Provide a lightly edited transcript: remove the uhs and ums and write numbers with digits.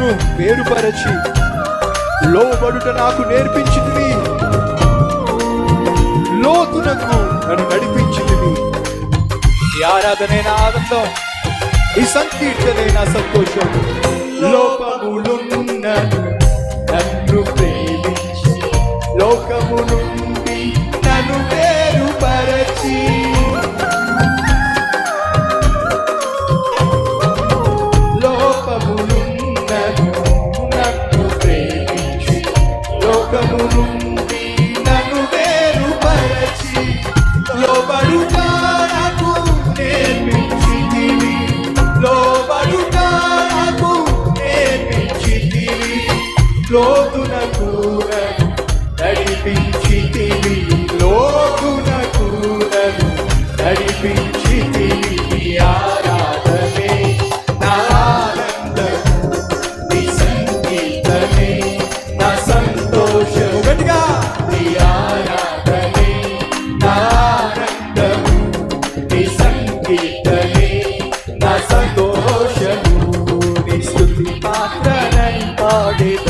నన్ను వేరుపరచి లోబడుట నాకు నేర్పించితివి, లోతునకు నన్ను నడిపించితివి. ఈ ఆరాధనైన ఆనందం, ఈ సంకీర్తనైన సంతోషం. లోకములున్న నన్ను ప్రేమించి లోకము నుండి నన్ను వేరుపరచి, లోకములున్న నన్ను ప్రేమించి లోకము నుండి నన్ను వేరుపరచి, లోబడుట నాకు నేర్పించితివి, లోబడుట నాకు నేర్పించితివి, లోతునకు నన్ను నడిపించితివి, లోతునకు నన్ను నడిపించితివి. ఆరాధనే నా ఆనందము, నీ సంగీతమే నా సంతోషము. గట్టిగా నీ ఆరాధనే నా ఆనందము, నీ సంగీతమే నా సంతోషము. నీ స్తుతి పాత్రనై పాడేద